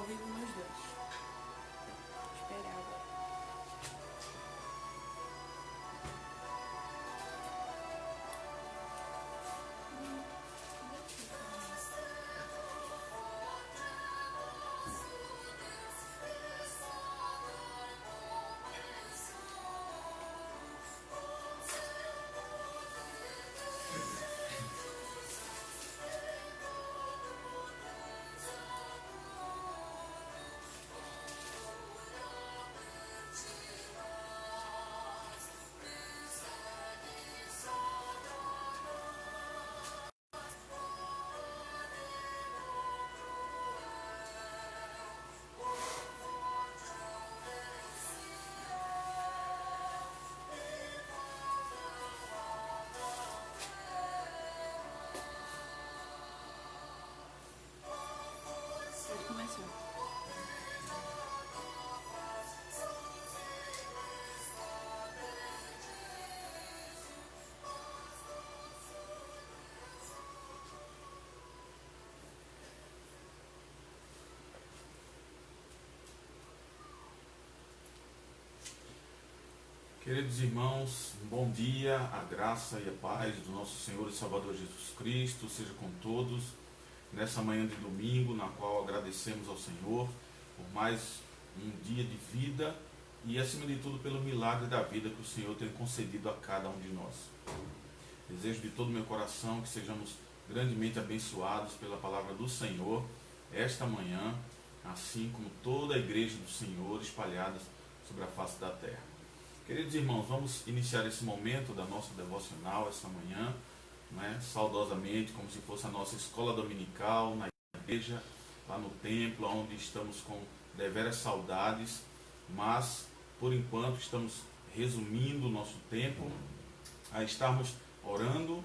ao vivo nos dois. Esperar agora. Pode começar. Queridos irmãos, bom dia, a graça e a paz do nosso Senhor e Salvador Jesus Cristo seja com todos nessa manhã de domingo, na qual agradecemos ao Senhor por mais um dia de vida e, acima de tudo, pelo milagre da vida que o Senhor tem concedido a cada um de nós. Desejo de todo o meu coração que sejamos grandemente abençoados pela palavra do Senhor esta manhã, assim como toda a igreja do Senhor espalhada sobre a face da terra. Queridos irmãos, vamos iniciar esse momento da nossa devocional essa manhã, saudosamente, como se fosse a nossa escola dominical na igreja, lá no templo, onde estamos com deveras saudades, mas por enquanto estamos resumindo o nosso tempo a estarmos orando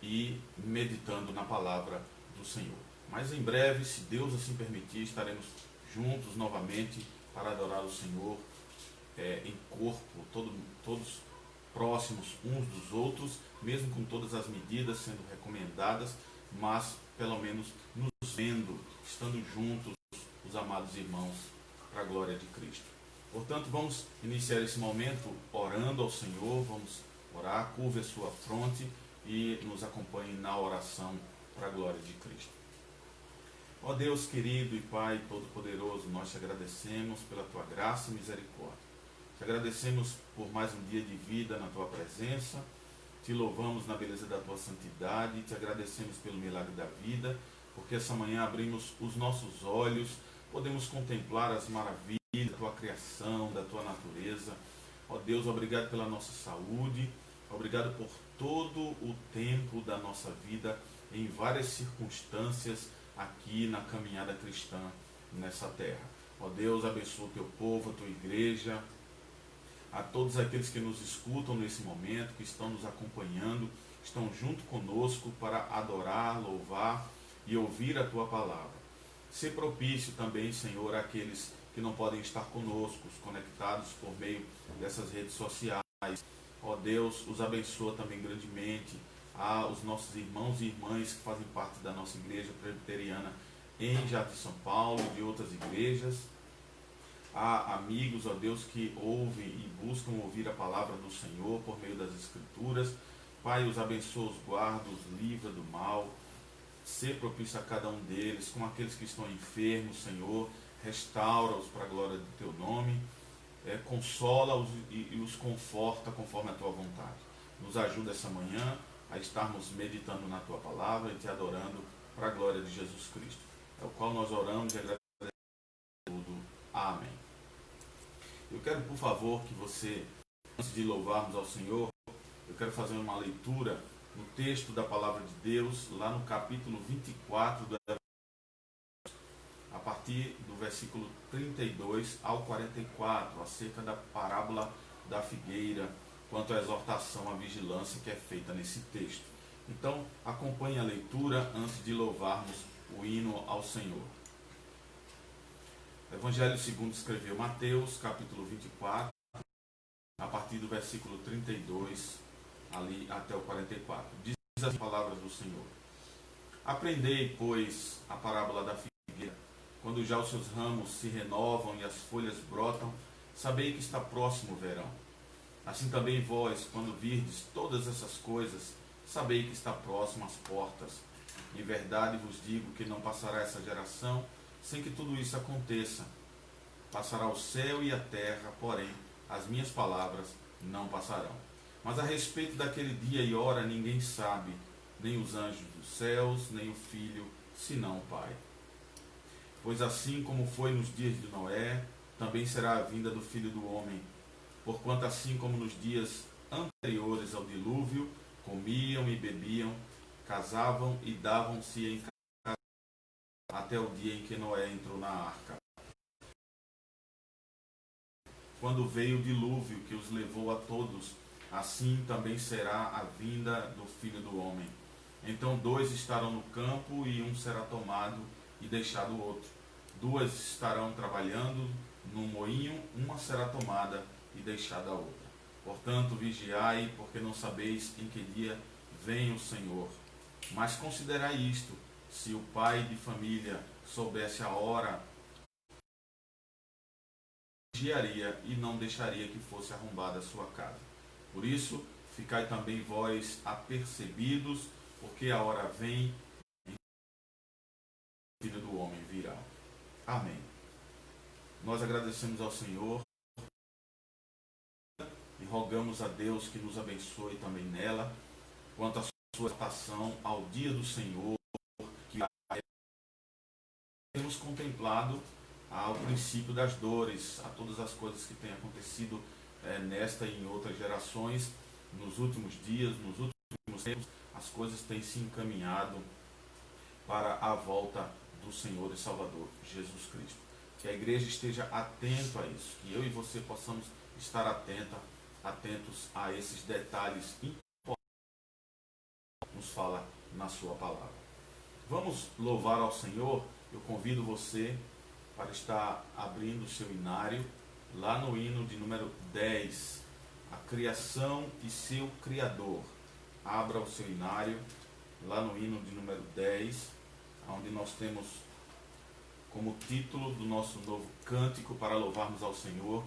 e meditando na palavra do Senhor. Mas em breve, se Deus assim permitir, estaremos juntos novamente para adorar o Senhor em corpo, todos próximos uns dos outros, mesmo com todas as medidas sendo recomendadas, mas pelo menos nos vendo, estando juntos, os amados irmãos, para a glória de Cristo. Portanto, vamos iniciar esse momento orando ao Senhor, vamos orar, curve a sua fronte e nos acompanhe na oração para a glória de Cristo. Ó Deus querido e Pai Todo-Poderoso, nós te agradecemos pela tua graça e misericórdia. Te agradecemos por mais um dia de vida na tua presença, te louvamos na beleza da tua santidade, te agradecemos pelo milagre da vida, porque essa manhã abrimos os nossos olhos, podemos contemplar as maravilhas da tua criação, da tua natureza. Ó Deus, obrigado pela nossa saúde, obrigado por todo o tempo da nossa vida, em várias circunstâncias, aqui na caminhada cristã nessa terra. Ó Deus, abençoa o teu povo, a tua igreja, a todos aqueles que nos escutam nesse momento, que estão nos acompanhando, estão junto conosco para adorar, louvar e ouvir a tua palavra. Ser propício também, Senhor, àqueles que não podem estar conosco, conectados por meio dessas redes sociais. Ó Deus, os abençoa também grandemente os nossos irmãos e irmãs que fazem parte da nossa igreja presbiteriana em Jardim São Paulo e de outras igrejas. Há amigos, ó Deus, que ouvem e buscam ouvir a palavra do Senhor por meio das Escrituras. Pai, os abençoa, os guarda, os livra do mal. Ser propício a cada um deles, com aqueles que estão enfermos, Senhor, restaura-os para a glória do teu nome. Consola-os e os conforta conforme a tua vontade. Nos ajuda essa manhã a estarmos meditando na tua palavra e te adorando para a glória de Jesus Cristo. É o qual nós oramos e agradecemos tudo. Amém. Eu quero, por favor, que você, antes de louvarmos ao Senhor, eu quero fazer uma leitura no texto da palavra de Deus, lá no capítulo 24, a partir do versículo 32 ao 44, acerca da parábola da figueira, quanto à exortação à vigilância que é feita nesse texto. Então, acompanhe a leitura antes de louvarmos o hino ao Senhor. Evangelho segundo escreveu Mateus, capítulo 24, a partir do versículo 32, ali até o 44. Diz as palavras do Senhor. Aprendei, pois, a parábola da figueira. Quando já os seus ramos se renovam e as folhas brotam, sabei que está próximo o verão. Assim também vós, quando virdes todas essas coisas, sabei que está próximo às portas. Em verdade vos digo que não passará essa geração sem que tudo isso aconteça. Passará o céu e a terra, porém, as minhas palavras não passarão. Mas a respeito daquele dia e hora ninguém sabe, nem os anjos dos céus, nem o Filho, senão o Pai. Pois assim como foi nos dias de Noé, também será a vinda do Filho do Homem. Porquanto assim como nos dias anteriores ao dilúvio, comiam e bebiam, casavam e davam-se em casamento, até o dia em que Noé entrou na arca. Quando veio o dilúvio que os levou a todos, assim também será a vinda do Filho do Homem. Então 2 estarão no campo e um será tomado e deixado o outro. 2 estarão trabalhando no moinho, uma será tomada e deixada a outra. Portanto, vigiai, porque não sabeis em que dia vem o Senhor. Mas considerai isto: se o pai de família soubesse a hora, vigiaria e não deixaria que fosse arrombada a sua casa. Por isso, ficai também vós apercebidos, porque a hora vem em que o Filho do Homem virá. Amém. Nós agradecemos ao Senhor e rogamos a Deus que nos abençoe também nela, quanto à sua exaltação ao dia do Senhor, que temos contemplado ao princípio das dores, a todas as coisas que têm acontecido nesta e em outras gerações, nos últimos dias, nos últimos tempos, as coisas têm se encaminhado para a volta do Senhor e Salvador Jesus Cristo. Que a igreja esteja atenta a isso, que eu e você possamos estar atentos a esses detalhes importantes que nos fala na sua palavra. Vamos louvar ao Senhor. Eu convido você para estar abrindo o seu inário, lá no hino de número 10, a criação e seu Criador. Abra o seu inário, lá no hino de número 10, onde nós temos como título do nosso novo cântico para louvarmos ao Senhor,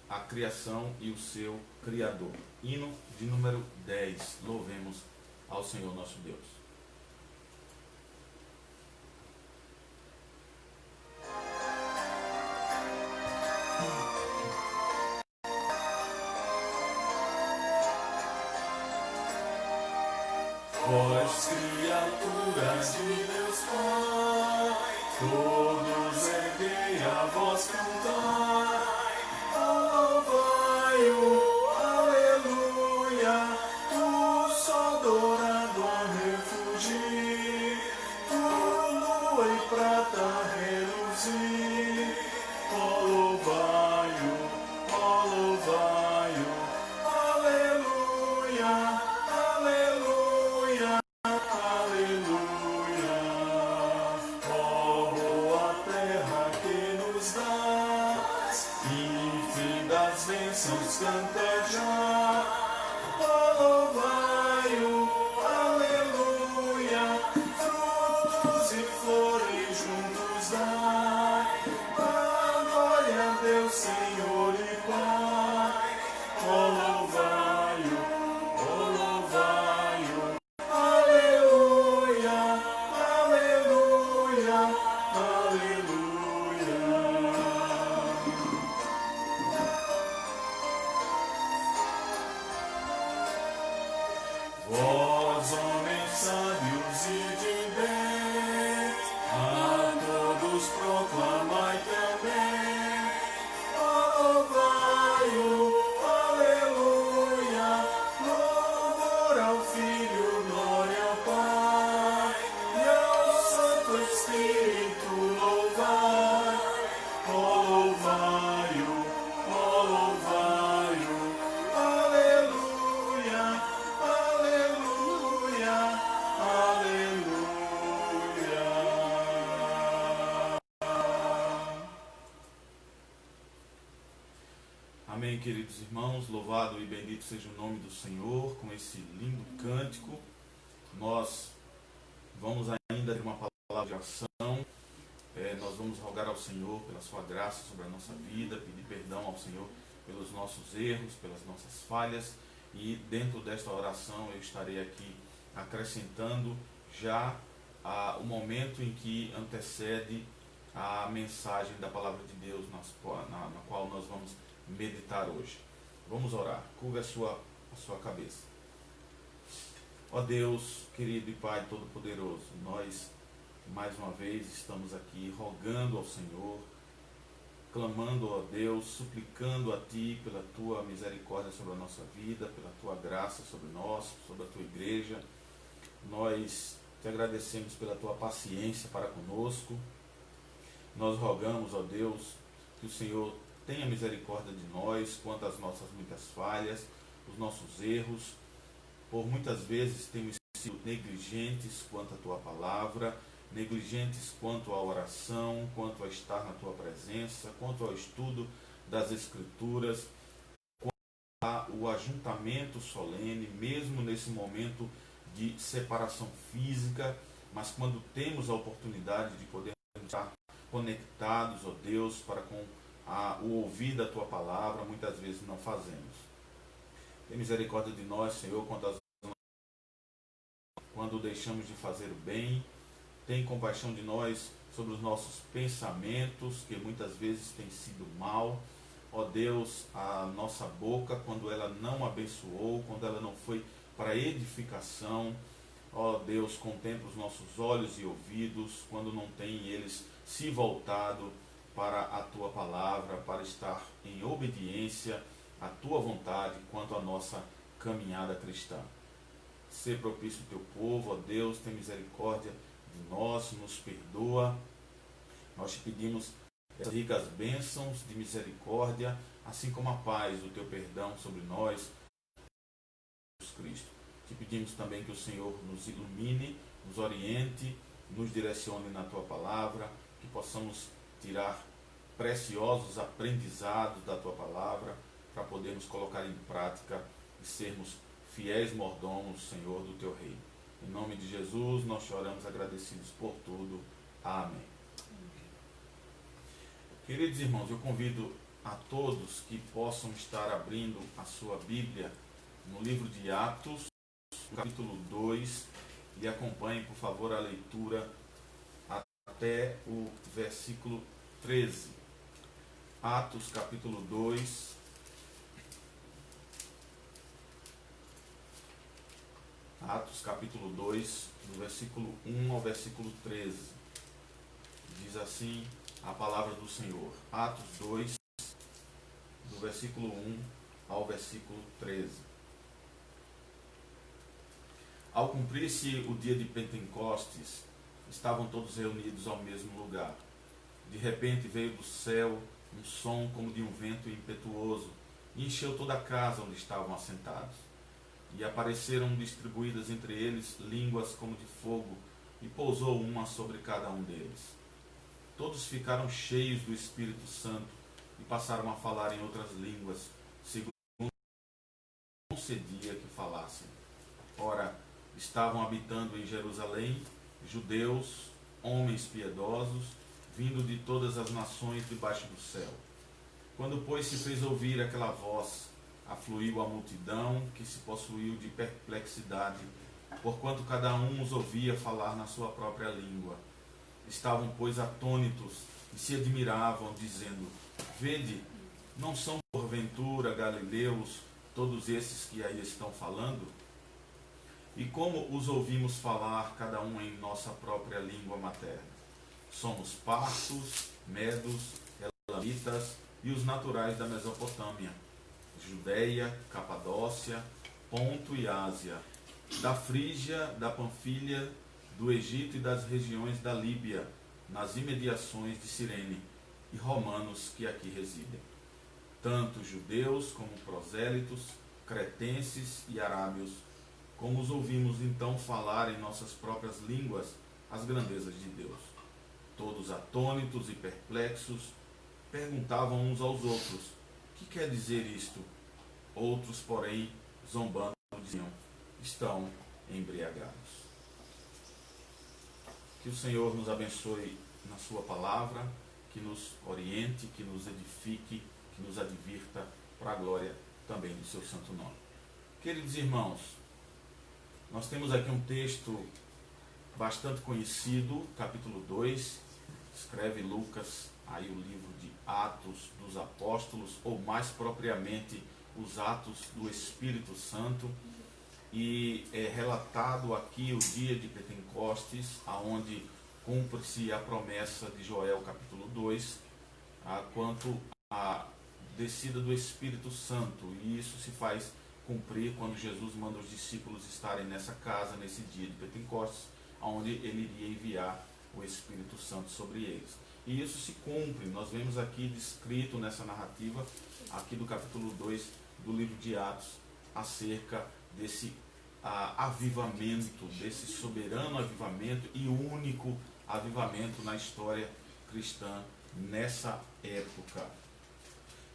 a criação e o seu Criador. Hino de número 10, louvemos ao Senhor nosso Deus. Vós, criaturas de Deus Pai, todos erguei a voz cantai, louvai-o, aleluia, tu só dourado a refugir, tu lua e prata reluzir, louvai-o, louvai-o, aleluia, aleluia. Aleluia, ó boa terra que nos dás, infinitas bênçãos canta já, ó louvai-o, aleluia, frutos e flores juntos dai, a glória a Deus, Senhor e Pai, ó louvai-o, ó louvai-o. Aleluia, aleluia, aleluia. Vós, homens sábios e de bem, a todos proclamai também. Louvai-o, aleluia, louvor ao Filho, glória ao Pai, e ao Santo Espírito louvai, louvai-o, louvai-o, aleluia, aleluia, aleluia. Amém, queridos irmãos, louvado e bendito seja o nome do Senhor. Com esse lindo cântico, nós Vamos ainda ter uma palavra de ação. Nós vamos rogar ao Senhor pela sua graça sobre a nossa vida, pedir perdão ao Senhor pelos nossos erros, pelas nossas falhas, e dentro desta oração eu estarei aqui acrescentando já o momento em que antecede a mensagem da palavra de Deus na qual nós vamos meditar hoje. Vamos orar. Curva a sua cabeça. Ó Deus, querido e Pai Todo-Poderoso, nós mais uma vez estamos aqui rogando ao Senhor, clamando a Deus, suplicando a Ti pela Tua misericórdia sobre a nossa vida, pela Tua graça sobre nós, sobre a Tua igreja. Nós Te agradecemos pela Tua paciência para conosco. Nós rogamos, ó Deus, que o Senhor tenha misericórdia de nós quanto às nossas muitas falhas, os nossos erros. Por muitas vezes temos sido negligentes quanto à Tua palavra, negligentes quanto à oração, quanto a estar na Tua presença, quanto ao estudo das Escrituras, quanto ao ajuntamento solene, mesmo nesse momento de separação física, mas quando temos a oportunidade de poder estar conectados, ó Deus, para com o ouvir da Tua palavra, muitas vezes não fazemos. Tem misericórdia de nós, Senhor, quando deixamos de fazer o bem. Tem compaixão de nós sobre os nossos pensamentos, que muitas vezes têm sido mal. Ó Deus, a nossa boca, quando ela não abençoou, quando ela não foi para edificação. Ó Deus, contempla os nossos olhos e ouvidos, quando não tem eles se voltado para a Tua palavra, para estar em obediência à Tua vontade quanto à nossa caminhada cristã. Ser propício ao Teu povo, ó Deus, tem misericórdia de nós, nos perdoa. Nós Te pedimos essas ricas bênçãos de misericórdia, assim como a paz do Teu perdão sobre nós, Jesus Cristo. Te pedimos também que o Senhor nos ilumine, nos oriente, nos direcione na Tua palavra, que possamos tirar preciosos aprendizados da Tua palavra, para podermos colocar em prática e sermos fiéis mordomos, Senhor, do Teu reino. Em nome de Jesus, nós choramos agradecidos por tudo. Amém. Queridos irmãos, eu convido a todos que possam estar abrindo a sua Bíblia no livro de Atos, capítulo 2, e acompanhem, por favor, a leitura até o versículo 13. Atos, capítulo 2, Atos capítulo 2, do versículo 1 ao versículo 13. Diz assim a palavra do Senhor. Atos 2, do versículo 1 ao versículo 13. Ao cumprir-se o dia de Pentecostes, estavam todos reunidos ao mesmo lugar. De repente veio do céu um som como de um vento impetuoso e encheu toda a casa onde estavam assentados. E apareceram distribuídas entre eles línguas como de fogo, e pousou uma sobre cada um deles. Todos ficaram cheios do Espírito Santo e passaram a falar em outras línguas, segundo concedia que falassem. Ora, estavam habitando em Jerusalém judeus, homens piedosos, vindo de todas as nações debaixo do céu. Quando, pois, se fez ouvir aquela voz, afluiu a multidão, que se possuiu de perplexidade, porquanto cada um os ouvia falar na sua própria língua. Estavam, pois, atônitos e se admiravam, dizendo: Vede, não são porventura galileus todos esses que aí estão falando? E como os ouvimos falar, cada um em nossa própria língua materna? Somos partos, medos, elamitas e os naturais da Mesopotâmia, Judeia, Capadócia, Ponto e Ásia, da Frígia, da Panfilha, do Egito e das regiões da Líbia, nas imediações de Cirene, e romanos que aqui residem. Tanto judeus como prosélitos, cretenses e arábios, como os ouvimos então falar em nossas próprias línguas as grandezas de Deus. Todos atônitos e perplexos, perguntavam uns aos outros: que quer dizer isto? Outros, porém, zombando, diziam: estão embriagados. Que o Senhor nos abençoe na sua palavra, que nos oriente, que nos edifique, que nos advirta para a glória também do seu santo nome. Queridos irmãos, nós temos aqui um texto bastante conhecido, capítulo 2, escreve Lucas, aí o livro de Atos dos Apóstolos, ou mais propriamente os Atos do Espírito Santo, e é relatado aqui o dia de Pentecostes, aonde cumpre-se a promessa de Joel, capítulo 2, quanto à descida do Espírito Santo, e isso se faz cumprir quando Jesus manda os discípulos estarem nessa casa, nesse dia de Pentecostes, onde ele iria enviar o Espírito Santo sobre eles. E isso se cumpre, nós vemos aqui descrito nessa narrativa, aqui do capítulo 2 do livro de Atos, acerca desse avivamento, desse soberano avivamento e único avivamento na história cristã nessa época.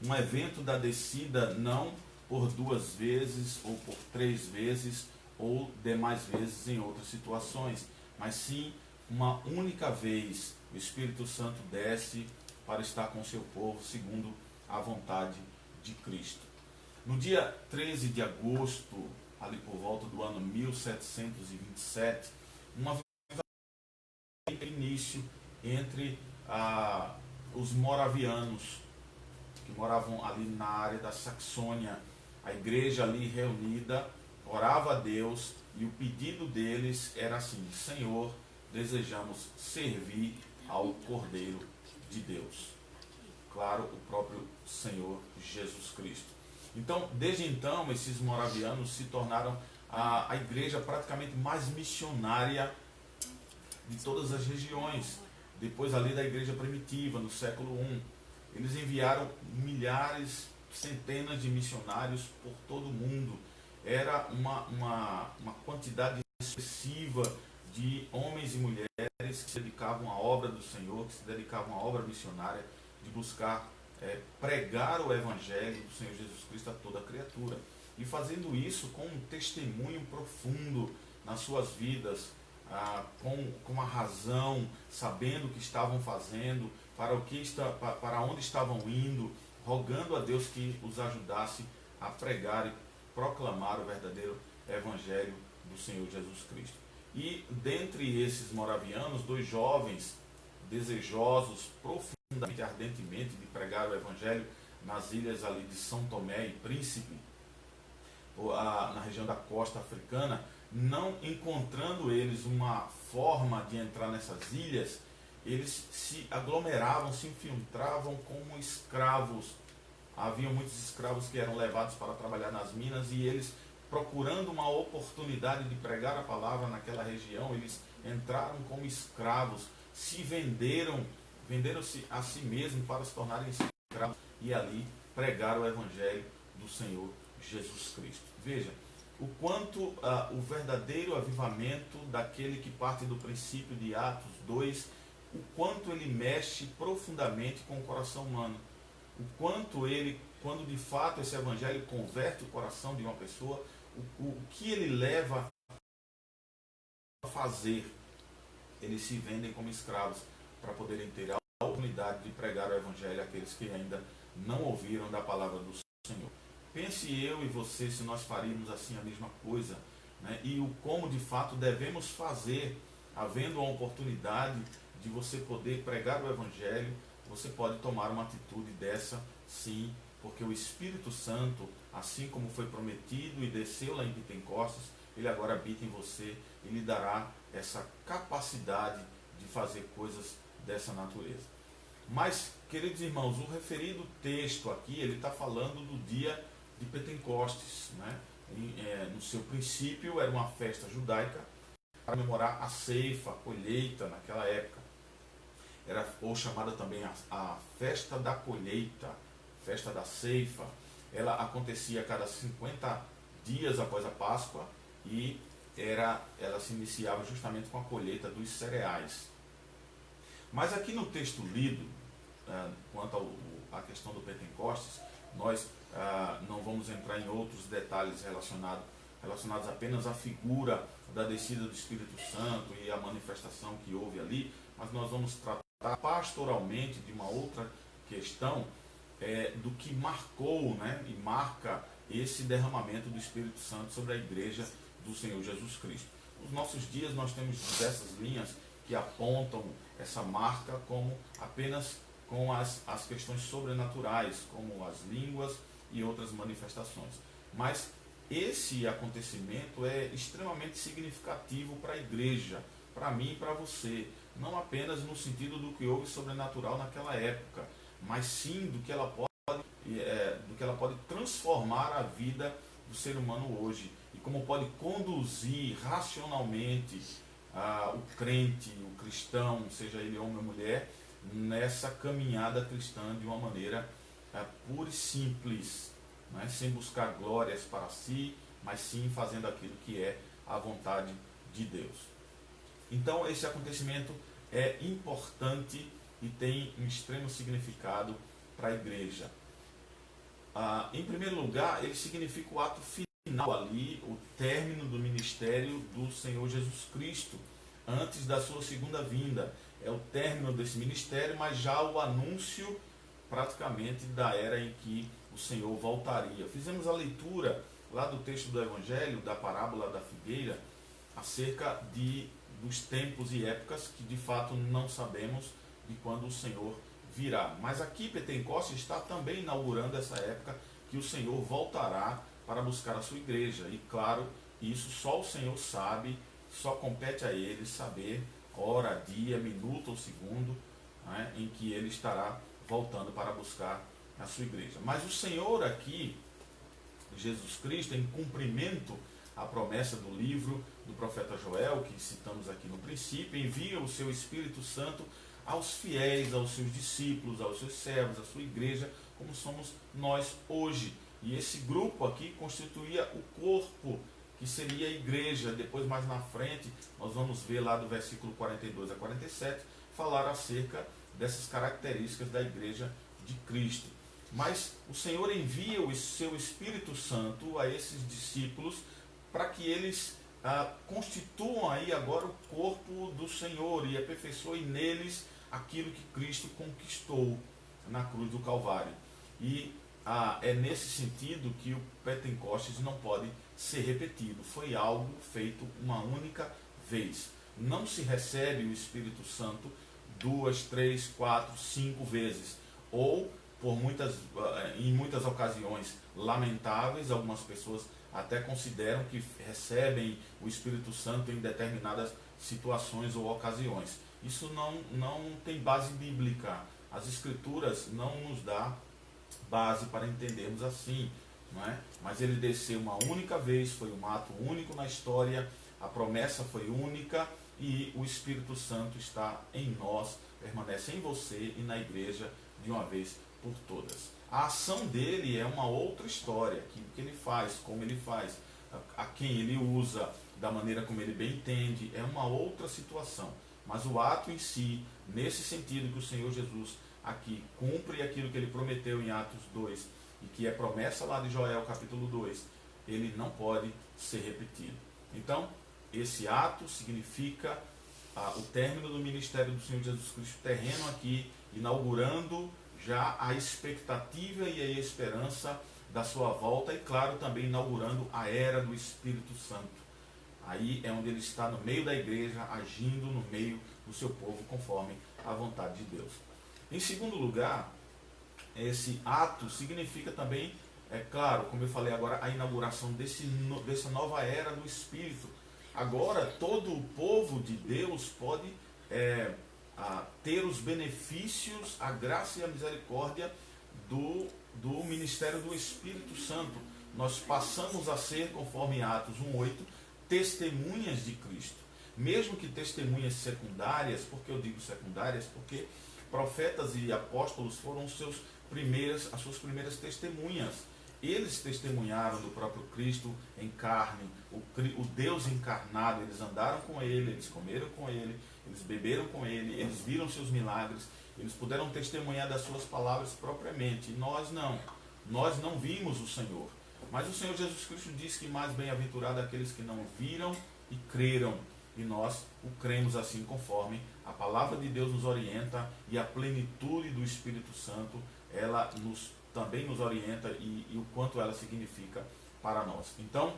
Um evento da descida não por 2 vezes ou por 3 vezes ou demais vezes em outras situações, mas sim uma única vez o Espírito Santo desce para estar com o seu povo segundo a vontade de Cristo. No dia 13 de agosto, ali por volta do ano 1727, uma início entre os moravianos que moravam ali na área da Saxônia. A igreja ali reunida orava a Deus e o pedido deles era assim: Senhor, desejamos servir ao Cordeiro de Deus. Claro, o próprio Senhor Jesus Cristo. Então, desde então, esses moravianos se tornaram a igreja praticamente mais missionária de todas as regiões. Depois ali da igreja primitiva, no século I, eles enviaram milhares, centenas de missionários por todo o mundo. Era uma quantidade expressiva de homens e mulheres que se dedicavam à obra do Senhor, que se dedicavam à obra missionária, de buscar pregar o Evangelho do Senhor Jesus Cristo a toda a criatura. E fazendo isso com um testemunho profundo nas suas vidas, com a razão, sabendo o que estavam fazendo, para onde estavam indo, rogando a Deus que os ajudasse a pregar e proclamar o verdadeiro Evangelho do Senhor Jesus Cristo. E dentre esses moravianos, 2 jovens desejosos profundamente, ardentemente de pregar o Evangelho nas ilhas ali de São Tomé e Príncipe, na região da costa africana, não encontrando eles uma forma de entrar nessas ilhas, eles se aglomeravam, se infiltravam como escravos. Havia muitos escravos que eram levados para trabalhar nas minas, e eles, procurando uma oportunidade de pregar a palavra naquela região, eles entraram como escravos, se venderam-se a si mesmos para se tornarem escravos e ali pregaram o Evangelho do Senhor Jesus Cristo. Veja o quanto o verdadeiro avivamento daquele que parte do princípio de Atos 2, o quanto ele mexe profundamente com o coração humano, o quanto ele, quando de fato esse Evangelho converte o coração de uma pessoa, o que ele leva a fazer. Eles se vendem como escravos para poderem ter a oportunidade de pregar o Evangelho àqueles que ainda não ouviram da palavra do Senhor. Pense eu e você se nós faríamos assim a mesma coisa, né? E o como de fato devemos fazer, havendo a oportunidade de você poder pregar o Evangelho, você pode tomar uma atitude dessa, sim, porque o Espírito Santo, assim como foi prometido e desceu lá em Pentecostes, ele agora habita em você e lhe dará essa capacidade de fazer coisas dessa natureza. Mas, queridos irmãos, o referido texto aqui, ele está falando do dia de Pentecostes, né? No seu princípio era uma festa judaica para comemorar a ceifa, a colheita naquela época. Era ou chamada também a festa da colheita, festa da ceifa. Ela acontecia a cada 50 dias após a Páscoa e ela se iniciava justamente com a colheita dos cereais. Mas aqui no texto lido, quanto à questão do Pentecostes, nós não vamos entrar em outros detalhes relacionados relacionados apenas à figura da descida do Espírito Santo e a manifestação que houve ali, mas nós vamos tratar pastoralmente de uma outra questão, do que marcou, né, e marca esse derramamento do Espírito Santo sobre a igreja do Senhor Jesus Cristo. Nos nossos dias nós temos diversas linhas que apontam essa marca como apenas com as questões sobrenaturais, como as línguas e outras manifestações. Mas esse acontecimento é extremamente significativo para a igreja, para mim e para você, não apenas no sentido do que houve sobrenatural naquela época, mas sim do que ela pode transformar a vida do ser humano hoje e como pode conduzir racionalmente o crente, o cristão, seja ele homem ou mulher, nessa caminhada cristã de uma maneira pura e simples, né? Sem buscar glórias para si, mas sim fazendo aquilo que é a vontade de Deus. Então esse acontecimento é importante e tem um extremo significado para a igreja. Em primeiro lugar, ele significa o ato final ali, o término do ministério do Senhor Jesus Cristo, antes da sua segunda vinda. É o término desse ministério, mas já o anúncio praticamente da era em que o Senhor voltaria. Fizemos a leitura lá do texto do Evangelho, da parábola da figueira, acerca dos tempos e épocas que de fato não sabemos de quando o Senhor virá. Mas aqui Pentecostes está também inaugurando essa época que o Senhor voltará para buscar a sua igreja. E claro, isso só o Senhor sabe, só compete a Ele saber hora, dia, minuto ou segundo, né, em que Ele estará voltando para buscar a sua igreja. Mas o Senhor aqui, Jesus Cristo, em cumprimento à promessa do livro do profeta Joel, que citamos aqui no princípio, envia o seu Espírito Santo aos fiéis, aos seus discípulos, aos seus servos, à sua igreja, como somos nós hoje. E esse grupo aqui constituía o corpo, que seria a igreja. Depois, mais na frente, nós vamos ver lá do versículo 42 a 47, falar acerca dessas características da igreja de Cristo. Mas o Senhor envia o seu Espírito Santo a esses discípulos para que eles constituam aí agora o corpo do Senhor e aperfeiçoem neles aquilo que Cristo conquistou na cruz do Calvário. E é nesse sentido que o Pentecostes não pode ser repetido. Foi algo feito uma única vez. Não se recebe o Espírito Santo 2, 3, 4, 5 vezes. Ou, em muitas ocasiões lamentáveis, algumas pessoas até consideram que recebem o Espírito Santo em determinadas situações ou ocasiões. Isso não tem base bíblica. As Escrituras não nos dão base para entendermos assim, não é? Mas ele desceu uma única vez, foi um ato único na história, a promessa foi única e o Espírito Santo está em nós, permanece em você e na igreja de uma vez por todas. A ação dele é uma outra história, aquilo que ele faz, como ele faz, a quem ele usa, da maneira como ele bem entende, é uma outra situação. Mas o ato em si, nesse sentido que o Senhor Jesus aqui cumpre aquilo que ele prometeu em Atos 2, e que é promessa lá de Joel capítulo 2, ele não pode ser repetido. Então, esse ato significa o término do ministério do Senhor Jesus Cristo terreno aqui, inaugurando já a expectativa e a esperança da sua volta e, claro, também inaugurando a era do Espírito Santo. Aí é onde ele está no meio da igreja, agindo no meio do seu povo, conforme a vontade de Deus. Em segundo lugar, esse ato significa também, claro, como eu falei agora, a inauguração dessa nova era do Espírito. Agora, todo o povo de Deus pode ter os benefícios, a graça e a misericórdia do ministério do Espírito Santo. Nós passamos a ser, conforme Atos 1:8, testemunhas de Cristo. Mesmo que testemunhas secundárias. Por que eu digo secundárias? Porque profetas e apóstolos foram as suas primeiras testemunhas. Eles testemunharam do próprio Cristo em carne, o Deus encarnado. Eles andaram com ele, eles comeram com ele, eles beberam com ele, eles viram seus milagres, eles puderam testemunhar das suas palavras propriamente. E nós não vimos o Senhor, Mas o Senhor Jesus Cristo diz que mais bem-aventurado aqueles que não viram e creram. E nós o cremos assim conforme a palavra de Deus nos orienta, e a plenitude do Espírito Santo, ela também nos orienta, e o quanto ela significa para nós. Então,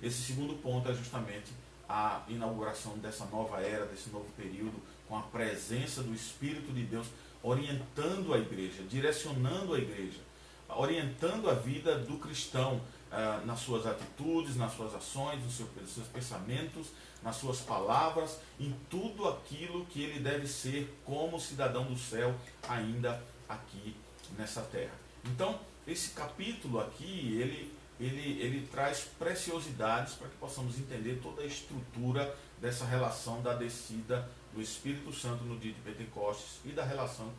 esse segundo ponto é justamente a inauguração dessa nova era, desse novo período, com a presença do Espírito de Deus orientando a igreja, direcionando a igreja, orientando a vida do cristão nas suas atitudes, nas suas ações, nos seus pensamentos, nas suas palavras, em tudo aquilo que ele deve ser como cidadão do céu, ainda aqui nessa terra. Então, esse capítulo aqui, ele traz preciosidades para que possamos entender toda a estrutura dessa relação da descida do Espírito Santo no dia de Pentecostes e da relação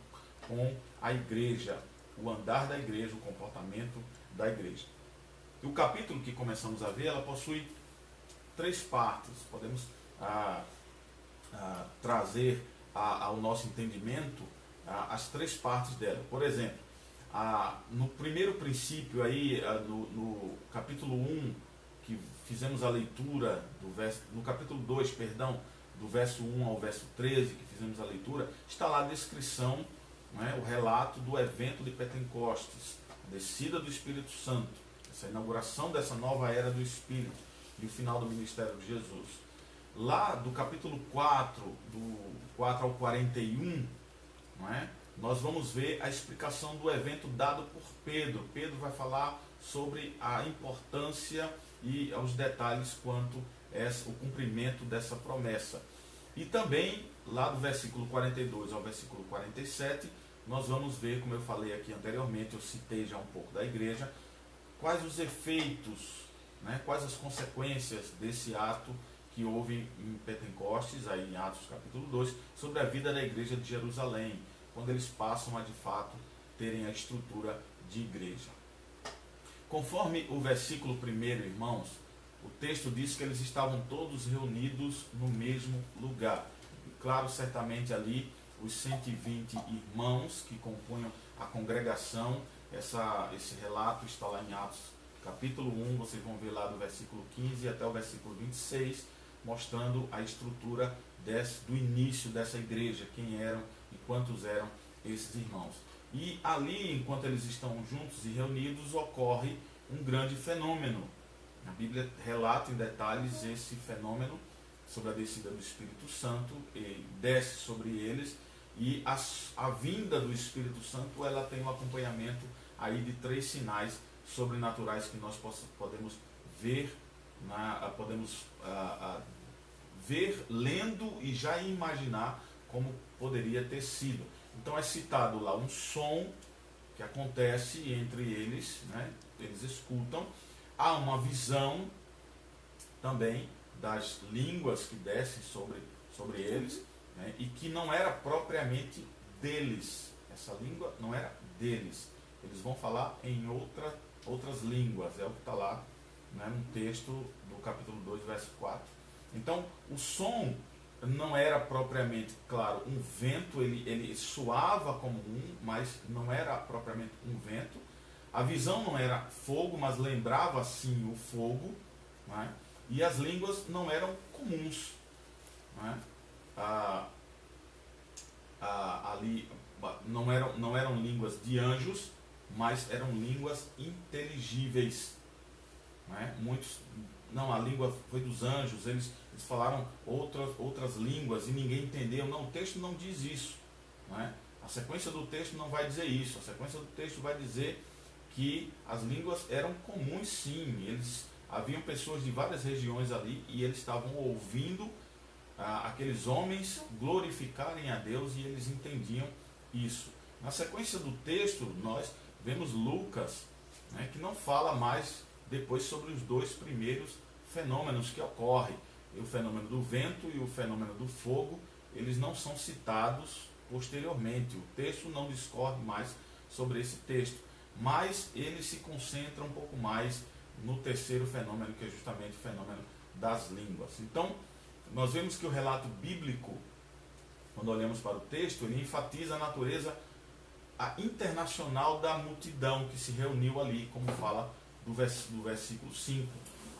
com a igreja, o andar da igreja, o comportamento da igreja. E o capítulo que começamos a ver, ela possui 3 partes. Podemos trazer ao nosso entendimento as 3 partes dela. Por exemplo, no primeiro princípio aí, no capítulo 1, que fizemos a leitura no capítulo 2, perdão, do verso 1 ao verso 13, que fizemos a leitura, está lá a descrição, o relato do evento de Pentecostes, a descida do Espírito Santo, essa inauguração dessa nova era do Espírito e o final do ministério de Jesus. Lá do capítulo 4, do 4 ao 41, nós vamos ver a explicação do evento dado por Pedro. Pedro vai falar sobre a importância e aos detalhes quanto o cumprimento dessa promessa. E também, lá do versículo 42 ao versículo 47, nós vamos ver, como eu falei aqui anteriormente, eu citei já um pouco da igreja, quais os efeitos, quais as consequências desse ato que houve em Pentecostes, aí em Atos capítulo 2, sobre a vida da igreja de Jerusalém, quando eles passam a de fato terem a estrutura de igreja. Conforme o versículo 1, irmãos, o texto diz que eles estavam todos reunidos no mesmo lugar. E claro, certamente ali os 120 irmãos que compunham a congregação, esse relato está lá em Atos capítulo 1, vocês vão ver lá do versículo 15 até o versículo 26, mostrando a estrutura do início dessa igreja, quem eram e quantos eram esses irmãos. E ali, enquanto eles estão juntos e reunidos, ocorre um grande fenômeno. A Bíblia relata em detalhes esse fenômeno sobre a descida do Espírito Santo, ele desce sobre eles, e a vinda do Espírito Santo, ela tem um acompanhamento aí de 3 sinais sobrenaturais que nós podemos ver, ver lendo e já imaginar como poderia ter sido. Então é citado lá um som que acontece entre eles, eles escutam. Há uma visão também das línguas que descem sobre eles, e que não era propriamente deles. Essa língua não era deles. Eles vão falar em outras línguas, é o que está lá, no texto do capítulo 2, verso 4. Então, o som não era propriamente, claro, um vento, ele soava como mas não era propriamente um vento. A visão não era fogo, mas lembrava sim o fogo, e as línguas não eram comuns. Ali não eram línguas de anjos, mas eram línguas inteligíveis. A língua foi dos anjos, eles falaram outras línguas e ninguém entendeu. Não, o texto não diz isso. A sequência do texto não vai dizer isso. A sequência do texto vai dizer que as línguas eram comuns sim. Haviam pessoas de várias regiões ali e eles estavam ouvindo aqueles homens glorificarem a Deus e eles entendiam isso. Na sequência do texto, nós vemos Lucas, que não fala mais depois sobre os 2 primeiros fenômenos que ocorrem. O fenômeno do vento e o fenômeno do fogo, eles não são citados posteriormente. O texto não discorre mais sobre esse texto, mas ele se concentra um pouco mais no terceiro fenômeno, que é justamente o fenômeno das línguas. Então, nós vemos que o relato bíblico, quando olhamos para o texto, ele enfatiza a natureza internacional da multidão que se reuniu ali, como fala do versículo 5,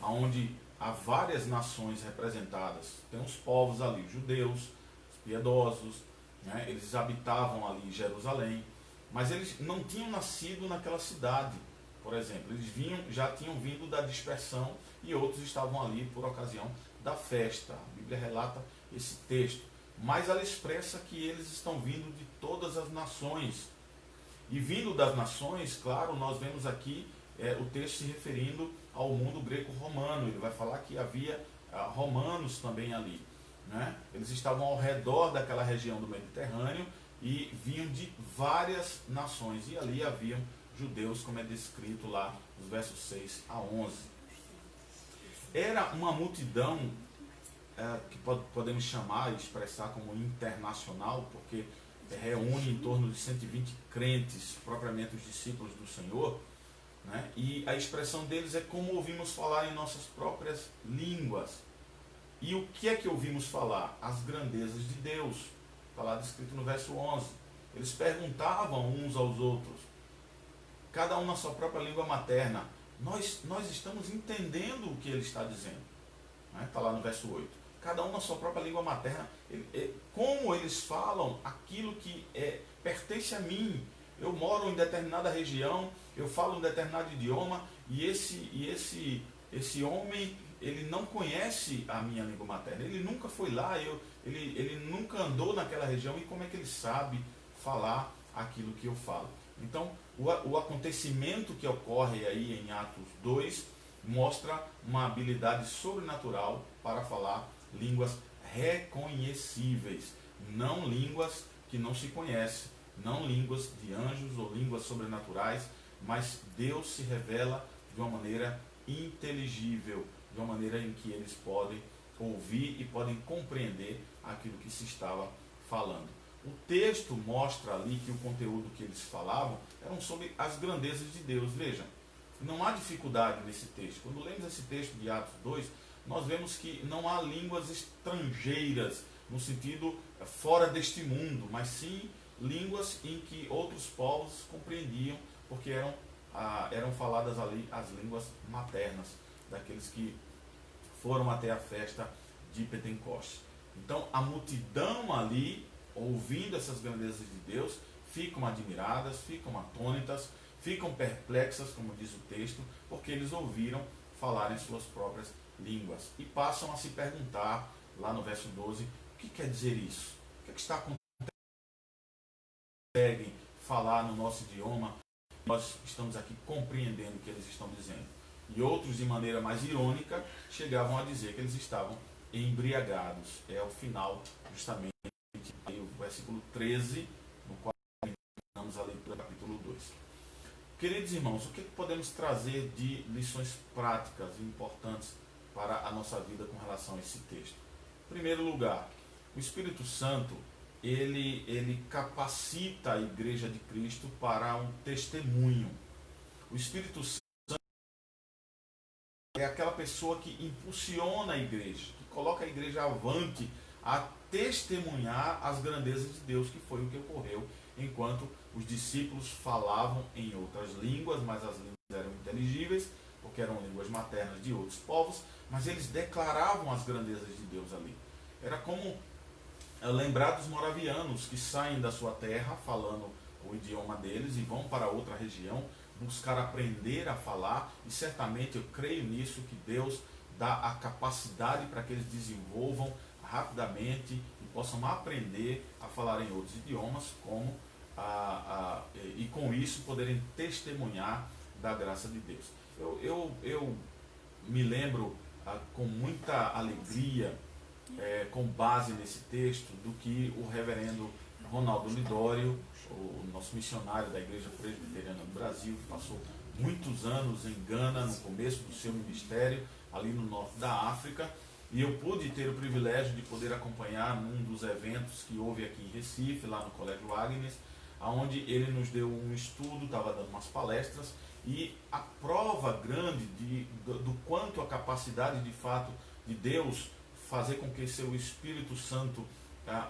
onde há várias nações representadas. Tem os povos ali, os judeus, os piedosos, né? Eles habitavam ali em Jerusalém, mas eles não tinham nascido naquela cidade, por exemplo. Eles já tinham vindo da dispersão e outros estavam ali por ocasião da festa. A Bíblia relata esse texto, mas ela expressa que eles estão vindo de todas as nações. E vindo das nações, claro, nós vemos aqui o texto se referindo ao mundo greco-romano. Ele vai falar que havia romanos também ali, né? Eles estavam ao redor daquela região do Mediterrâneo e vinham de várias nações. E ali haviam judeus, como é descrito lá nos versos 6 a 11. Era uma multidão que podemos chamar e expressar como internacional, porque reúne em torno de 120 crentes, propriamente os discípulos do Senhor, né? E a expressão deles é como ouvimos falar em nossas próprias línguas. E o que é que ouvimos falar? As grandezas de Deus. Está lá descrito no verso 11. Eles perguntavam uns aos outros, cada um na sua própria língua materna, nós estamos entendendo o que ele está dizendo. Está lá no verso 8. Cada um na sua própria língua materna. Como eles falam aquilo que pertence a mim. Eu moro em determinada região, eu falo um determinado idioma, e esse homem, ele não conhece a minha língua materna. Ele nunca foi lá, ele nunca andou naquela região, e como é que ele sabe falar aquilo que eu falo? Então, o acontecimento que ocorre aí em Atos 2 mostra uma habilidade sobrenatural para falar línguas reconhecíveis, não línguas que não se conhecem, não línguas de anjos ou línguas sobrenaturais, mas Deus se revela de uma maneira inteligível, de uma maneira em que eles podem ouvir e podem compreender aquilo que se estava falando. O texto mostra ali que o conteúdo que eles falavam eram sobre as grandezas de Deus. Veja, não há dificuldade nesse texto. Quando lemos esse texto de Atos 2, nós vemos que não há línguas estrangeiras, no sentido fora deste mundo, mas sim línguas em que outros povos compreendiam, porque eram faladas ali as línguas maternas, daqueles que foram até a festa de Pentecostes. Então, a multidão ali, ouvindo essas grandezas de Deus, ficam admiradas, ficam atônitas, ficam perplexas, como diz o texto, porque eles ouviram falar em suas próprias línguas. E passam a se perguntar, lá no verso 12, o que quer dizer isso? O que está acontecendo? Conseguem falar no nosso idioma? Nós estamos aqui compreendendo o que eles estão dizendo. E outros, de maneira mais irônica, chegavam a dizer que eles estavam embriagados. É o final, justamente, o versículo 13, no qual terminamos a leitura do capítulo 2. Queridos irmãos, o que podemos trazer de lições práticas e importantes para a nossa vida com relação a esse texto? Em primeiro lugar, o Espírito Santo, ele capacita a Igreja de Cristo para um testemunho. O Espírito Santo é aquela pessoa que impulsiona a igreja, que coloca a igreja avante a testemunhar as grandezas de Deus, que foi o que ocorreu enquanto os discípulos falavam em outras línguas, mas as línguas eram inteligíveis, porque eram línguas maternas de outros povos, mas eles declaravam as grandezas de Deus ali. Era como lembrar dos moravianos que saem da sua terra falando o idioma deles e vão para outra região buscar aprender a falar, e certamente eu creio nisso, que Deus dá a capacidade para que eles desenvolvam rapidamente e possam aprender a falar em outros idiomas, e com isso poderem testemunhar da graça de Deus. Eu me lembro com muita alegria, com base nesse texto, do que o reverendo Ronaldo Lidório, o nosso missionário da Igreja Presbiteriana do Brasil, que passou muitos anos em Gana, no começo do seu ministério, ali no norte da África, e eu pude ter o privilégio de poder acompanhar num dos eventos que houve aqui em Recife, lá no Colégio Agnes, onde ele nos deu um estudo, estava dando umas palestras, e a prova grande do quanto a capacidade de fato de Deus fazer com que seu Espírito Santo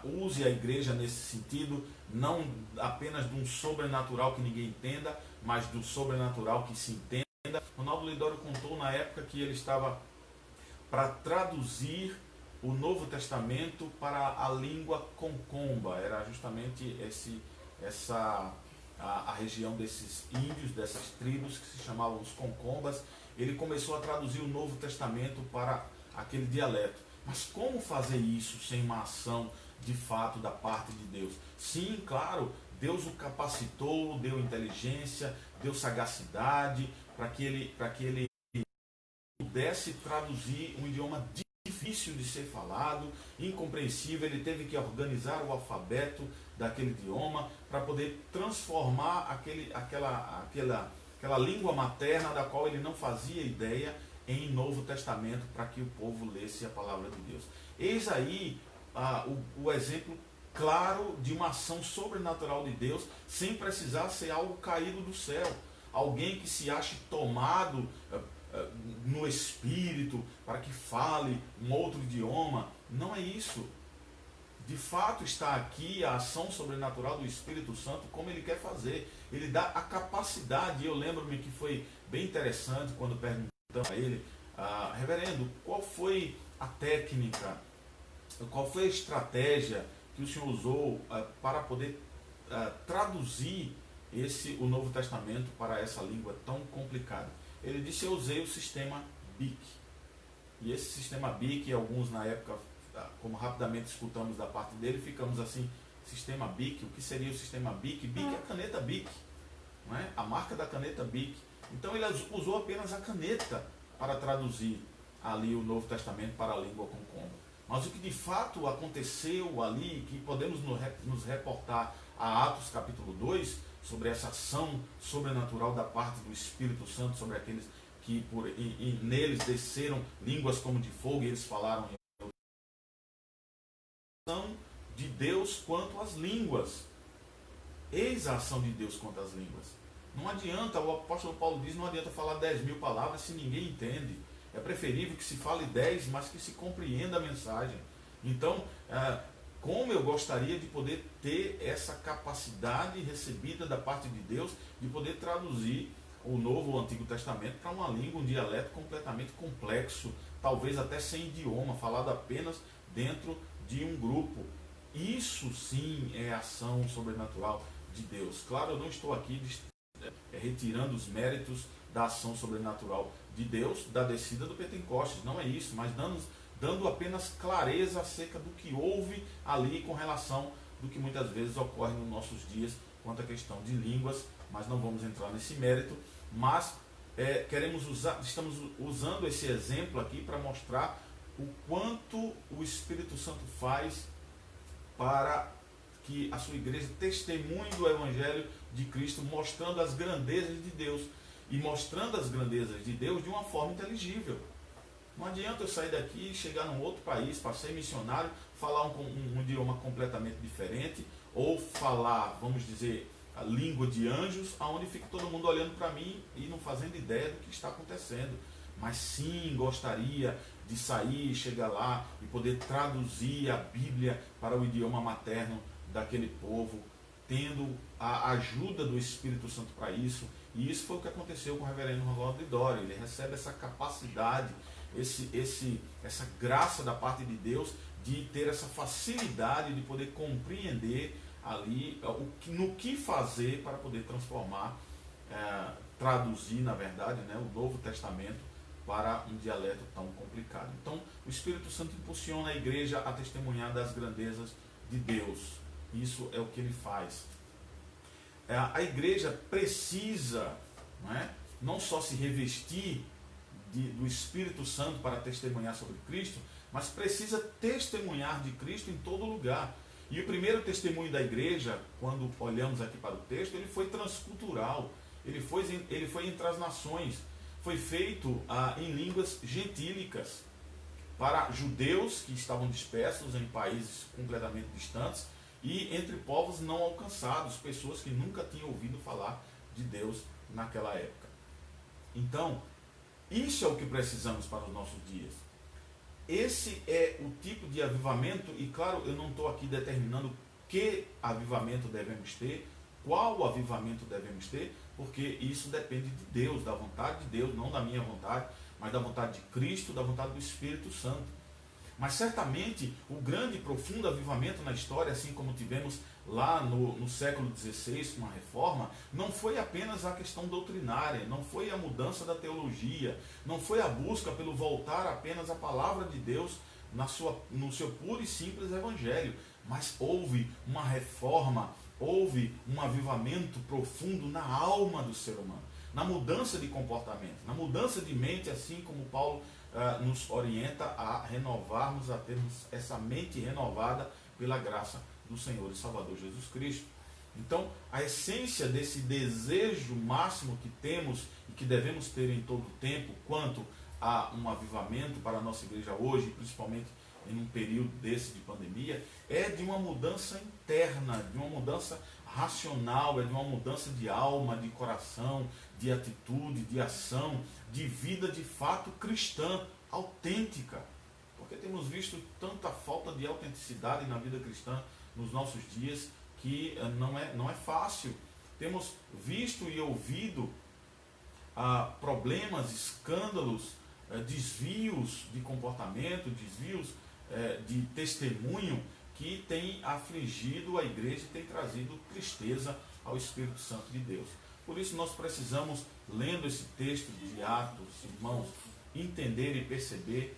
use a igreja nesse sentido, não apenas de um sobrenatural que ninguém entenda, mas do sobrenatural que se entenda. Quando Ronaldo Lidório contou na época que ele estava para traduzir o Novo Testamento para a língua concomba. Era justamente a região desses índios, dessas tribos que se chamavam os concombas. Ele começou a traduzir o Novo Testamento para aquele dialeto. Mas como fazer isso sem uma ação de fato da parte de Deus? Sim, claro, Deus o capacitou, deu inteligência, deu sagacidade para que ele pudesse traduzir um idioma difícil de ser falado, incompreensível. Ele teve que organizar o alfabeto daquele idioma para poder transformar aquela língua materna da qual ele não fazia ideia em Novo Testamento, para que o povo lesse a palavra de Deus. Eis aí o exemplo claro de uma ação sobrenatural de Deus, sem precisar ser algo caído do céu. Alguém que se ache tomado no espírito para que fale um outro idioma. Não é isso. De fato está aqui a ação sobrenatural do Espírito Santo, como ele quer fazer. Ele dá a capacidade. Eu lembro-me que foi bem interessante quando perguntamos a ele: reverendo, qual foi a técnica, qual foi a estratégia que o senhor usou para poder traduzir o Novo Testamento para essa língua tão complicada? Ele disse: eu usei o sistema BIC. E esse sistema BIC, alguns na época, como rapidamente escutamos da parte dele, ficamos assim: sistema BIC, o que seria o sistema BIC? BIC é a caneta BIC, não é? A marca da caneta BIC. Então ele usou apenas a caneta para traduzir ali o Novo Testamento para a língua concomba. Mas o que de fato aconteceu ali, que podemos nos reportar a Atos capítulo 2, sobre essa ação sobrenatural da parte do Espírito Santo, sobre aqueles que neles desceram línguas como de fogo e eles falaram em ação de Deus quanto às línguas. Eis a ação de Deus quanto às línguas. Não adianta, o apóstolo Paulo diz, não adianta falar 10.000 palavras se ninguém entende. É preferível que se fale 10, mas que se compreenda a mensagem. Então, como eu gostaria de poder ter essa capacidade recebida da parte de Deus, de poder traduzir o Novo ou o Antigo Testamento para uma língua, um dialeto completamente complexo, talvez até sem idioma, falado apenas dentro de um grupo. Isso sim é ação sobrenatural de Deus. Claro, eu não estou aqui retirando os méritos da ação sobrenatural de Deus, da descida do Pentecostes, não é isso, mas dando apenas clareza acerca do que houve ali com relação do que muitas vezes ocorre nos nossos dias quanto à questão de línguas, mas não vamos entrar nesse mérito. Mas estamos usando esse exemplo aqui para mostrar o quanto o Espírito Santo faz para que a sua igreja testemunhe do Evangelho de Cristo, mostrando as grandezas de Deus, e mostrando as grandezas de Deus de uma forma inteligível. Não adianta eu sair daqui e chegar num outro país para ser missionário, falar um idioma completamente diferente, ou falar, vamos dizer, a língua de anjos, aonde fica todo mundo olhando para mim e não fazendo ideia do que está acontecendo. Mas sim, gostaria de sair, chegar lá e poder traduzir a Bíblia para o idioma materno daquele povo, tendo a ajuda do Espírito Santo para isso. E isso foi o que aconteceu com o reverendo Ronaldo Lidório. Ele recebe essa capacidade, essa graça da parte de Deus de ter essa facilidade de poder compreender ali no que fazer para poder transformar, traduzir, na verdade, o Novo Testamento para um dialeto tão complicado. Então, o Espírito Santo impulsiona a igreja a testemunhar das grandezas de Deus. Isso é o que ele faz. A igreja precisa, não só se revestir do Espírito Santo para testemunhar sobre Cristo, mas precisa testemunhar de Cristo em todo lugar. E o primeiro testemunho da igreja, quando olhamos aqui para o texto, ele foi transcultural, ele foi entre as nações, foi feito em línguas gentílicas, para judeus que estavam dispersos em países completamente distantes, e entre povos não alcançados, pessoas que nunca tinham ouvido falar de Deus naquela época. Então, isso é o que precisamos para os nossos dias. Esse é o tipo de avivamento, e claro, eu não estou aqui determinando que avivamento devemos ter, qual avivamento devemos ter, porque isso depende de Deus, da vontade de Deus, não da minha vontade, mas da vontade de Cristo, da vontade do Espírito Santo. Mas certamente o grande e profundo avivamento na história, assim como tivemos lá no século XVI com a reforma, não foi apenas a questão doutrinária, não foi a mudança da teologia, não foi a busca pelo voltar apenas à palavra de Deus no seu puro e simples evangelho, mas houve uma reforma, houve um avivamento profundo na alma do ser humano, na mudança de comportamento, na mudança de mente, assim como Paulo nos orienta a renovarmos, a termos essa mente renovada pela graça do Senhor e Salvador Jesus Cristo. Então, a essência desse desejo máximo que temos e que devemos ter em todo o tempo, quanto a um avivamento para a nossa igreja hoje, principalmente em um período desse de pandemia, é de uma mudança interna, de uma mudança racional, é de uma mudança de alma, de coração, de atitude, de ação, de vida de fato cristã, autêntica. Porque temos visto tanta falta de autenticidade na vida cristã nos nossos dias que não é fácil. Temos visto e ouvido problemas, escândalos, desvios de comportamento, desvios de testemunho que tem afligido a igreja e tem trazido tristeza ao Espírito Santo de Deus. Por isso nós precisamos, lendo esse texto de Atos, irmãos, entender e perceber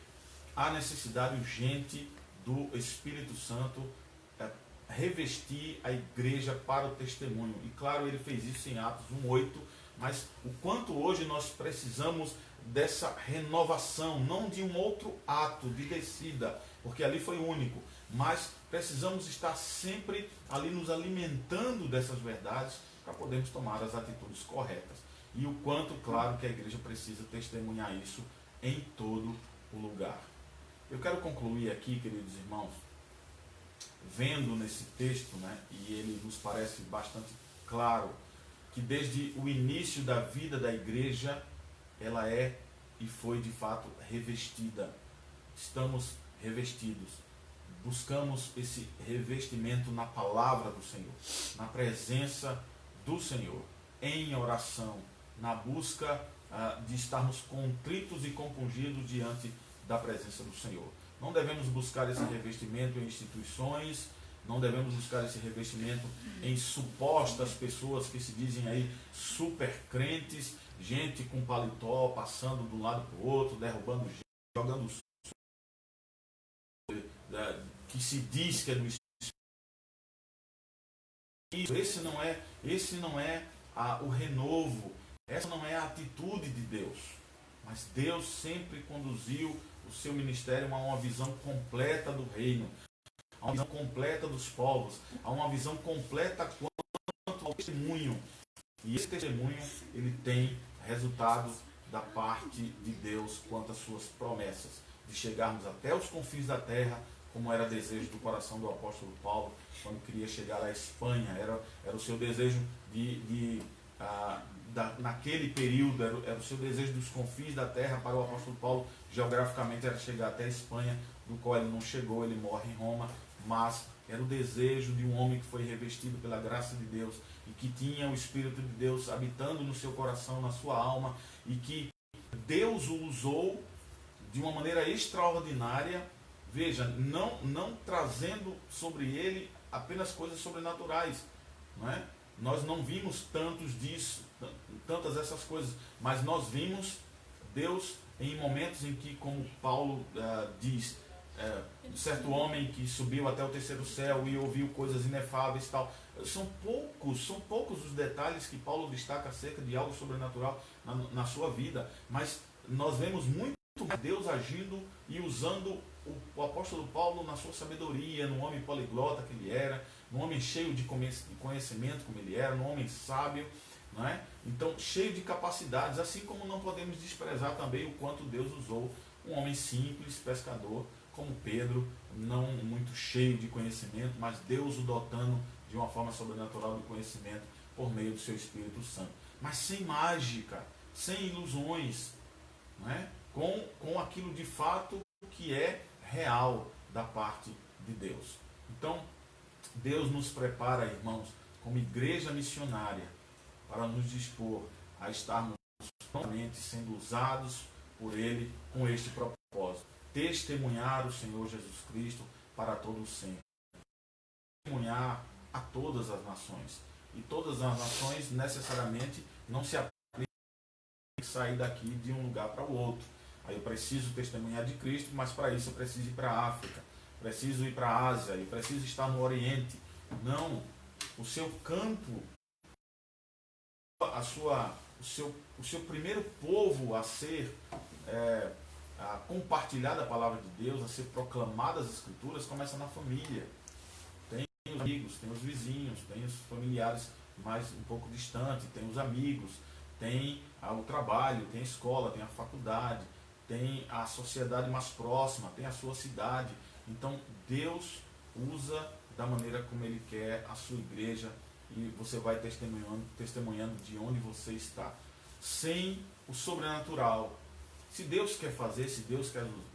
a necessidade urgente do Espírito Santo revestir a igreja para o testemunho. E claro, ele fez isso em Atos 1:8, mas o quanto hoje nós precisamos dessa renovação, não de um outro ato de descida, porque ali foi único, mas precisamos estar sempre ali nos alimentando dessas verdades para podermos tomar as atitudes corretas. E o quanto, claro, que a igreja precisa testemunhar isso em todo o lugar. Eu quero concluir aqui, queridos irmãos, vendo nesse texto, e ele nos parece bastante claro, que desde o início da vida da igreja, ela é e foi de fato revestida. Estamos revestidos. Buscamos esse revestimento na palavra do Senhor, na presença do Senhor, em oração, na busca de estarmos contritos e compungidos diante da presença do Senhor. Não devemos buscar esse revestimento em instituições, não devemos buscar esse revestimento em supostas pessoas que se dizem aí super crentes, gente com paletó passando de um lado para o outro, derrubando gente, jogando que se diz que é do Espírito. Esse não é o renovo, essa não é a atitude de Deus. Mas Deus sempre conduziu o seu ministério a uma visão completa do reino, a uma visão completa dos povos, a uma visão completa quanto ao testemunho. E esse testemunho, ele tem resultado da parte de Deus quanto às suas promessas, de chegarmos até os confins da terra, como era desejo do coração do apóstolo Paulo, quando queria chegar à Espanha. Era o seu desejo naquele período, era o seu desejo dos confins da terra para o apóstolo Paulo. Geograficamente era chegar até a Espanha, do qual ele não chegou, ele morre em Roma, mas era o desejo de um homem que foi revestido pela graça de Deus e que tinha o Espírito de Deus habitando no seu coração, na sua alma, e que Deus o usou de uma maneira extraordinária. Veja, não trazendo sobre ele apenas coisas sobrenaturais, não é? Nós não vimos tantas essas coisas, mas nós vimos Deus em momentos em que, como Paulo diz, certo homem que subiu até o terceiro céu e ouviu coisas inefáveis e tal. São poucos os detalhes que Paulo destaca acerca de algo sobrenatural na sua vida, mas nós vemos muito Deus agindo e usando o apóstolo Paulo na sua sabedoria, no homem poliglota que ele era, no homem cheio de conhecimento como ele era, no homem sábio, não é? Então, cheio de capacidades, assim como não podemos desprezar também o quanto Deus usou um homem simples, pescador, como Pedro, não muito cheio de conhecimento, mas Deus o dotando de uma forma sobrenatural de conhecimento por meio do seu Espírito Santo. Mas sem mágica, sem ilusões, não é? Com aquilo de fato que é real da parte de Deus. Então, Deus nos prepara, irmãos, como igreja missionária, para nos dispor a estarmos prontamente sendo usados por Ele com este propósito: testemunhar o Senhor Jesus Cristo para todo sempre. Testemunhar a todas as nações. E todas as nações necessariamente não se aplicam a sair daqui de um lugar para o outro. Aí eu preciso testemunhar de Cristo, mas para isso eu preciso ir para a África, preciso ir para a Ásia, eu preciso estar no Oriente. Não, o seu campo, o seu primeiro povo a ser a compartilhar a palavra de Deus, a ser proclamada as Escrituras, começa na família. Tem os amigos, tem os vizinhos, tem os familiares mais um pouco distantes, tem os amigos, tem o trabalho, tem a escola, tem a faculdade, tem a sociedade mais próxima, tem a sua cidade. Então Deus usa da maneira como Ele quer a sua igreja, e você vai testemunhando de onde você está, sem o sobrenatural. Se Deus quer fazer, se Deus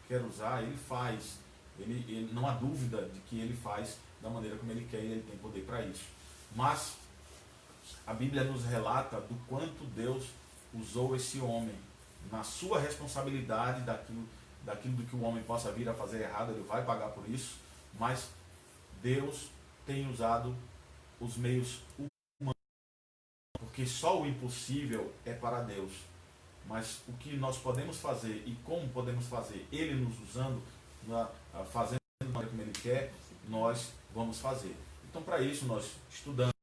quer usar, Ele faz. Ele não há dúvida de que Ele faz da maneira como Ele quer, e Ele tem poder para isso. Mas a Bíblia nos relata do quanto Deus usou esse homem na sua responsabilidade daquilo do que o homem possa vir a fazer errado. Ele vai pagar por isso, mas Deus tem usado os meios humanos, porque só o impossível é para Deus. Mas o que nós podemos fazer e como podemos fazer, Ele nos usando, fazendo da maneira como Ele quer, nós vamos fazer. Então, para isso, nós estudamos,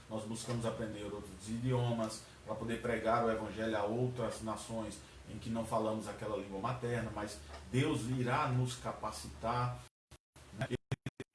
nós buscamos aprender outros idiomas, para poder pregar o Evangelho a outras nações em que não falamos aquela língua materna, mas Deus irá nos capacitar. Ele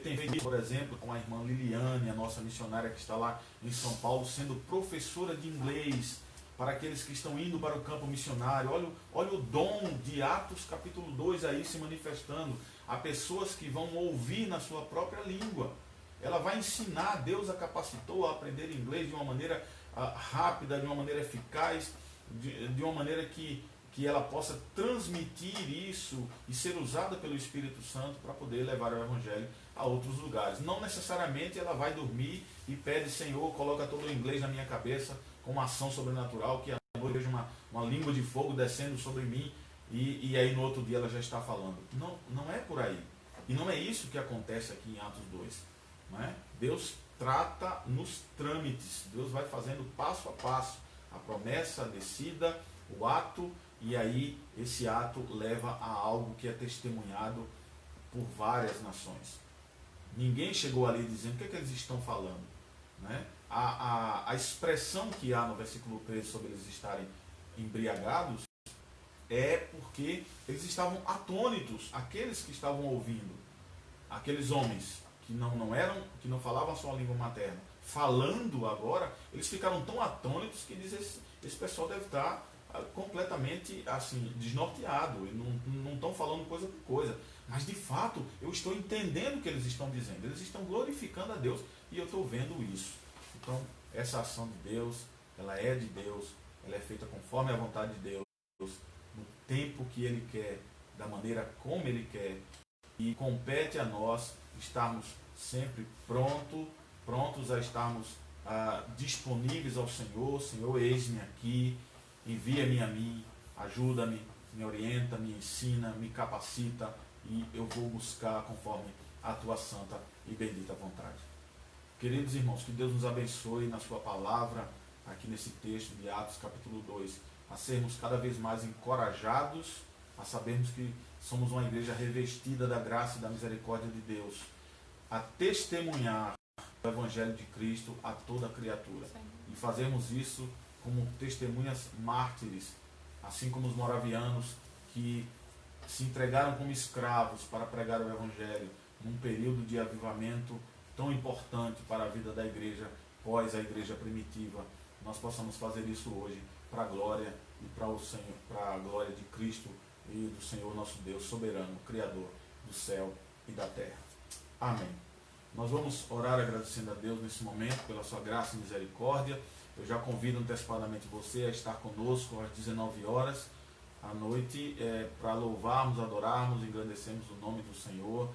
tem feito isso, por exemplo, com a irmã Liliane, a nossa missionária que está lá em São Paulo, sendo professora de inglês para aqueles que estão indo para o campo missionário. Olha o dom de Atos capítulo 2 aí se manifestando. Há pessoas que vão ouvir na sua própria língua. Ela vai ensinar, Deus a capacitou a aprender inglês de uma maneira rápida, de uma maneira eficaz, de uma maneira que ela possa transmitir isso e ser usada pelo Espírito Santo para poder levar o Evangelho a outros lugares. Não necessariamente ela vai dormir e pede: Senhor, coloca todo o inglês na minha cabeça com uma ação sobrenatural, que a noite eu vejo uma língua de fogo descendo sobre mim, e aí no outro dia ela já está falando. Não é por aí. E não é isso que acontece aqui em Atos 2. Não é? Deus trata nos trâmites, Deus vai fazendo passo a passo, a promessa, a descida, o ato, e aí esse ato leva a algo que é testemunhado por várias nações. Ninguém chegou ali dizendo o que é que eles estão falando. Né? A expressão que há no versículo 13 sobre eles estarem embriagados é porque eles estavam atônitos, aqueles que estavam ouvindo, aqueles homens que não falavam a sua língua materna, falando agora, eles ficaram tão atônitos que dizem: esse pessoal deve estar completamente assim, desnorteado, e não estão falando coisa por coisa. Mas de fato, eu estou entendendo o que eles estão dizendo, eles estão glorificando a Deus, e eu estou vendo isso. Então, essa ação de Deus, ela é de Deus, ela é feita conforme a vontade de Deus, no tempo que Ele quer, da maneira como Ele quer, e compete a nós estarmos sempre prontos a estarmos disponíveis ao Senhor. Senhor, eis-me aqui, envia-me a mim, ajuda-me, me orienta, me ensina, me capacita, e eu vou buscar conforme a tua santa e bendita vontade. Queridos irmãos, que Deus nos abençoe na sua palavra, aqui nesse texto de Atos capítulo 2, a sermos cada vez mais encorajados, a sabermos que somos uma igreja revestida da graça e da misericórdia de Deus, a testemunhar o Evangelho de Cristo a toda criatura. E fazemos isso como testemunhas mártires, assim como os moravianos que se entregaram como escravos para pregar o Evangelho num período de avivamento tão importante para a vida da igreja, pós a igreja primitiva. Nós possamos fazer isso hoje para a glória e para a glória de Cristo e do Senhor nosso Deus soberano, Criador do céu e da terra. Amém. Nós vamos orar agradecendo a Deus nesse momento pela sua graça e misericórdia. Eu já convido antecipadamente você a estar conosco às 19 horas à noite, para louvarmos, adorarmos, engrandecermos o nome do Senhor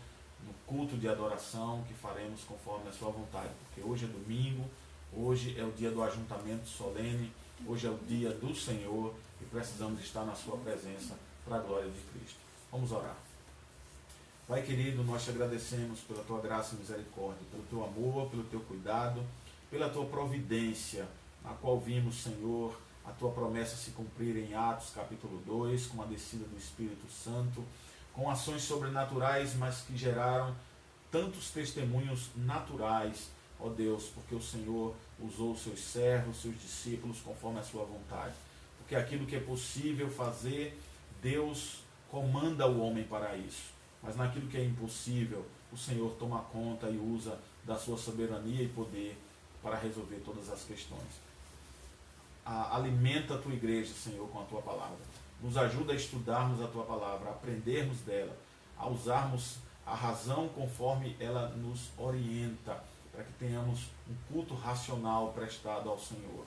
no culto de adoração que faremos conforme a sua vontade, porque hoje é domingo, Hoje é o dia do ajuntamento solene, hoje é o dia do Senhor e precisamos estar na sua presença para a glória de Cristo. Vamos orar. Pai querido, nós te agradecemos pela tua graça e misericórdia, pelo teu amor, pelo teu cuidado, pela tua providência, na qual vimos, Senhor, a tua promessa se cumprir em Atos capítulo 2, com a descida do Espírito Santo, com ações sobrenaturais, mas que geraram tantos testemunhos naturais, ó Deus, porque o Senhor usou seus servos, seus discípulos, conforme a sua vontade. Porque aquilo que é possível fazer, Deus comanda o homem para isso. Mas naquilo que é impossível, o Senhor toma conta e usa da sua soberania e poder para resolver todas as questões. Alimenta a tua igreja, Senhor, com a tua palavra. Nos ajuda a estudarmos a tua palavra, a aprendermos dela, a usarmos a razão conforme ela nos orienta, para que tenhamos um culto racional prestado ao Senhor.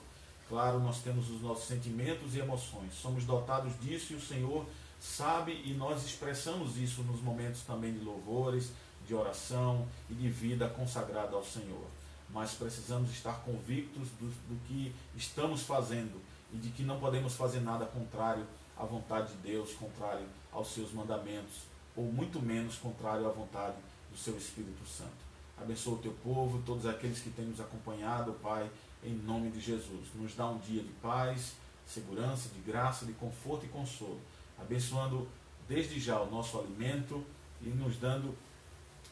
Claro, nós temos os nossos sentimentos e emoções, somos dotados disso e o Senhor sabe, e nós expressamos isso nos momentos também de louvores, de oração e de vida consagrada ao Senhor. Mas precisamos estar convictos do que estamos fazendo e de que não podemos fazer nada contrário à vontade de Deus, contrário aos seus mandamentos, ou muito menos contrário à vontade do seu Espírito Santo. Abençoa o teu povo, todos aqueles que têm nos acompanhado, Pai, em nome de Jesus. Nos dá um dia de paz, segurança, de graça, de conforto e consolo. Abençoando desde já o nosso alimento e nos dando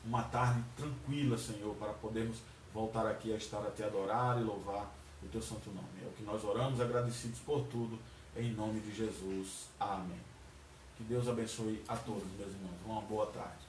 uma tarde tranquila, Senhor, para podermos voltar aqui a estar a te adorar e louvar o teu santo nome. É o que nós oramos, agradecidos por tudo, em nome de Jesus. Amém. Que Deus abençoe a todos, meus irmãos. Uma boa tarde.